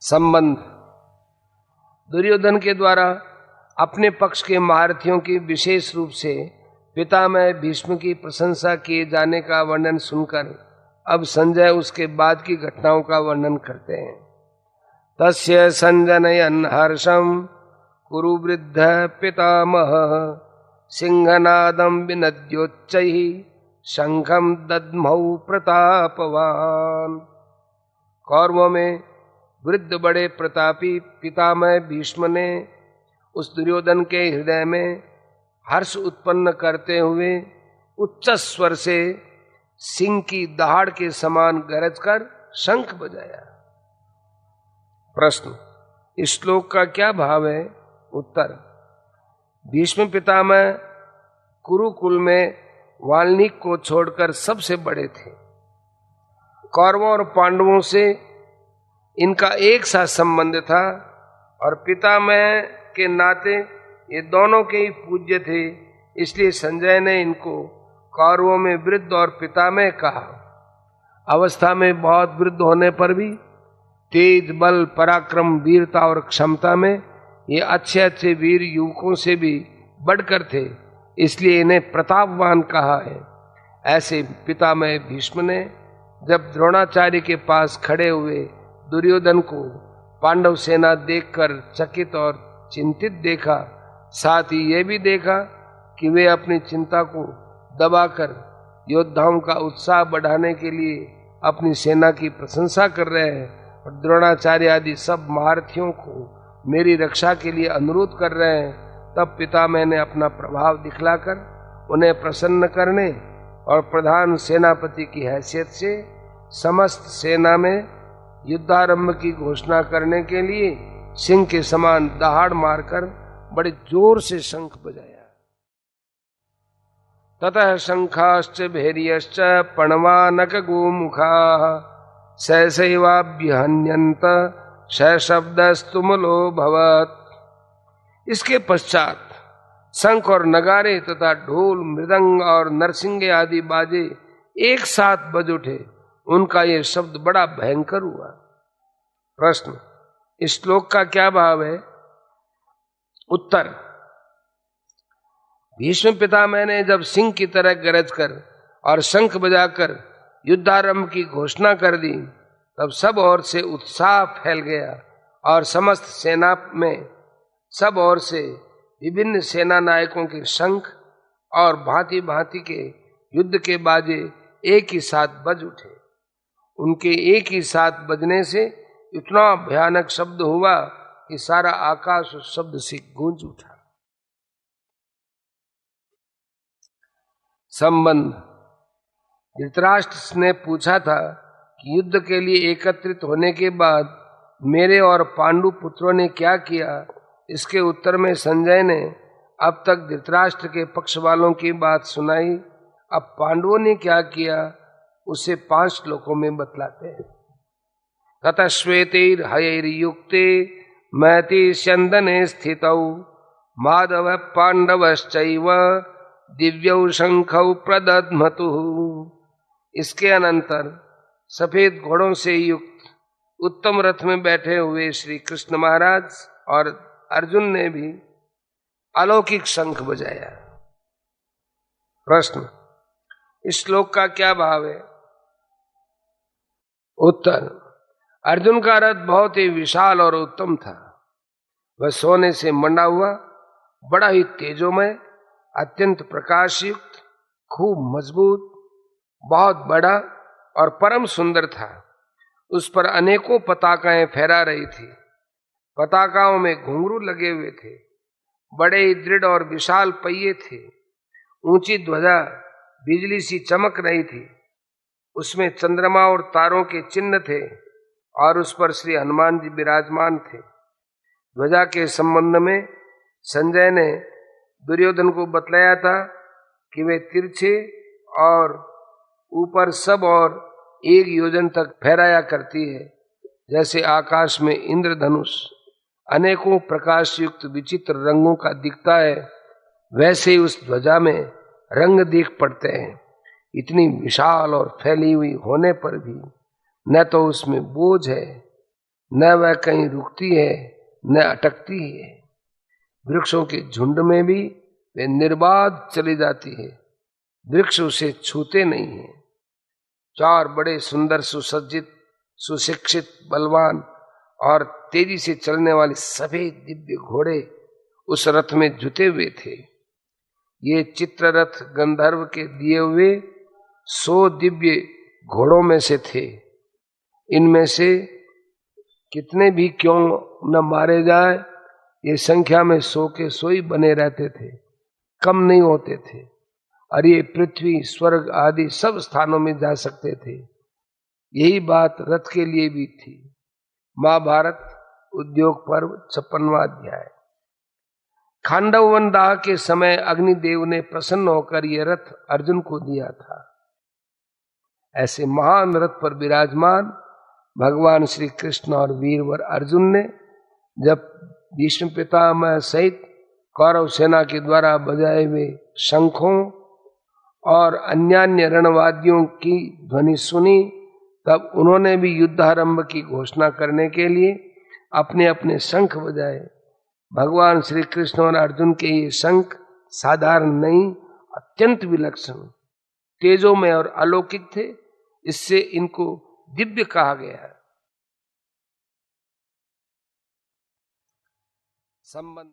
संबंध। दुर्योधन के द्वारा अपने पक्ष के महारथियों की विशेष रूप से पितामह भीष्म की प्रशंसा किए जाने का वर्णन सुनकर अब संजय उसके बाद की घटनाओं का वर्णन करते हैं। तस्य संजनयन् हर्षं कुरु वृद्ध पितामह सिंहनादं विनद्योच्चैः शंखं दद्मौ प्रतापवान। कौरवों में वृद्ध बड़े प्रतापी पितामह भीष्म ने उस दुर्योधन के हृदय में हर्ष उत्पन्न करते हुए उच्च स्वर से सिंह की दहाड़ के समान गरज कर शंख बजाया। प्रश्न, इस श्लोक का क्या भाव है? उत्तर, भीष्म पितामह कुरुकुल में वाल्मीकि को छोड़कर सबसे बड़े थे। कौरवों और पांडवों से इनका एक सा संबंध था और पितामह के नाते ये दोनों के ही पूज्य थे, इसलिए संजय ने इनको कौरवों में वृद्ध और पितामह कहा। अवस्था में बहुत वृद्ध होने पर भी तेज, बल, पराक्रम, वीरता और क्षमता में ये अच्छे अच्छे वीर युवकों से भी बढ़कर थे, इसलिए इन्हें प्रतापवान कहा है। ऐसे पितामह भीष्म ने जब द्रोणाचार्य के पास खड़े हुए दुर्योधन को पांडव सेना देखकर चकित और चिंतित देखा, साथ ही ये भी देखा कि वे अपनी चिंता को दबाकर योद्धाओं का उत्साह बढ़ाने के लिए अपनी सेना की प्रशंसा कर रहे हैं और द्रोणाचार्य आदि सब महारथियों को मेरी रक्षा के लिए अनुरोध कर रहे हैं, तब पितामह ने अपना प्रभाव दिखलाकर उन्हें प्रसन्न करने और प्रधान सेनापति की हैसियत से समस्त सेना में युद्धारंभ की घोषणा करने के लिए सिंह के समान दहाड़ मारकर बड़े जोर से शंख बजाया। ततः शंखाश्च भैर्यश्च पणवानक गोमुखाः सहसैवाभ्यहन्यन्त शब्दस्तुमलो भवत्। इसके पश्चात शंख और नगारे तथा ढोल, मृदंग और नरसिंगे आदि बाजे एक साथ बज उठे। उनका यह शब्द बड़ा भयंकर हुआ। प्रश्न, इस श्लोक का क्या भाव है? उत्तर, भीष्म पितामह ने जब सिंह की तरह गरज कर और शंख बजाकर युद्धारंभ की घोषणा कर दी, तब सब ओर से उत्साह फैल गया और समस्त सेना में सब ओर से विभिन्न सेना नायकों के शंख और भांति भांति के युद्ध के बाजे एक ही साथ बज उठे। उनके एक ही साथ बजने से इतना भयानक शब्द हुआ कि सारा आकाश उस शब्द से गूंज उठा। संबंध। धृतराष्ट्र ने पूछा था कि युद्ध के लिए एकत्रित होने के बाद मेरे और पांडु पुत्रों ने क्या किया। इसके उत्तर में संजय ने अब तक धृतराष्ट्र के पक्ष वालों की बात सुनाई। अब पांडवों ने क्या किया उसे 5 श्लोकों में बतलाते हैं। ततः श्वेतैर्हयैर्युक्ते महति स्यन्दने स्थितौ माधव पांडवश्चैव दिव्यौ शंखौ प्रदध्मतुः। इसके अनंतर सफेद घोड़ों से युक्त उत्तम रथ में बैठे हुए श्री कृष्ण महाराज और अर्जुन ने भी अलौकिक शंख बजाया। प्रश्न, इस श्लोक का क्या भाव है? उत्तर, अर्जुन का रथ बहुत ही विशाल और उत्तम था। वह सोने से मंडा हुआ, बड़ा ही तेजोमय, अत्यंत प्रकाशयुक्त, खूब मजबूत, बहुत बड़ा और परम सुंदर था। उस पर अनेकों पताकाएं फहरा रही थी। पताकाओं में घुंघरू लगे हुए थे। बड़े ही दृढ़ और विशाल पहिए थे। ऊंची ध्वजा बिजली सी चमक रही थी। उसमें चंद्रमा और तारों के चिन्ह थे और उस पर श्री हनुमान जी विराजमान थे। ध्वजा के संबंध में संजय ने दुर्योधन को बतलाया था कि वे तिरछे और ऊपर सब और 1 योजन तक फहराया करती है। जैसे आकाश में इंद्रधनुष अनेकों प्रकाश युक्त विचित्र रंगों का दिखता है, वैसे ही उस ध्वजा में रंग दिख पड़ते हैं। इतनी विशाल और फैली हुई होने पर भी न तो उसमें बोझ है न वह कहीं रुकती है न अटकती है। वृक्षों के झुंड में भी वे निर्बाध चली जाती है, वृक्ष उसे छूते नहीं है। चार बड़े सुंदर सुसज्जित सुशिक्षित बलवान और तेजी से चलने वाले सफेद दिव्य घोड़े उस रथ में जुटे हुए थे। ये चित्ररथ गंधर्व के दिए हुए 100 दिव्य घोड़ों में से थे। इनमें से कितने भी क्यों न मारे जाए, ये संख्या में 100 के 100 ही बने रहते थे, कम नहीं होते थे। और ये पृथ्वी स्वर्ग आदि सब स्थानों में जा सकते थे। यही बात रथ के लिए भी थी। महाभारत उद्योग पर्व 56वां अध्याय। खांडव वन दाह के समय अग्निदेव ने प्रसन्न होकर यह रथ अर्जुन को दिया था। ऐसे महान रथ पर विराजमान भगवान श्री कृष्ण और वीरवर अर्जुन ने जब भीष्म पितामह सहित कौरव सेना के द्वारा बजाए हुए शंखों और अन्यान्य रणवाद्यों की ध्वनि सुनी, तब उन्होंने भी युद्धारंभ की घोषणा करने के लिए अपने अपने शंख बजाए। भगवान श्री कृष्ण और अर्जुन के ये शंख साधारण नहीं, अत्यंत विलक्षण, तेजोमय और अलौकिक थे। इससे इनको दिव्य कहा गया है। संबंध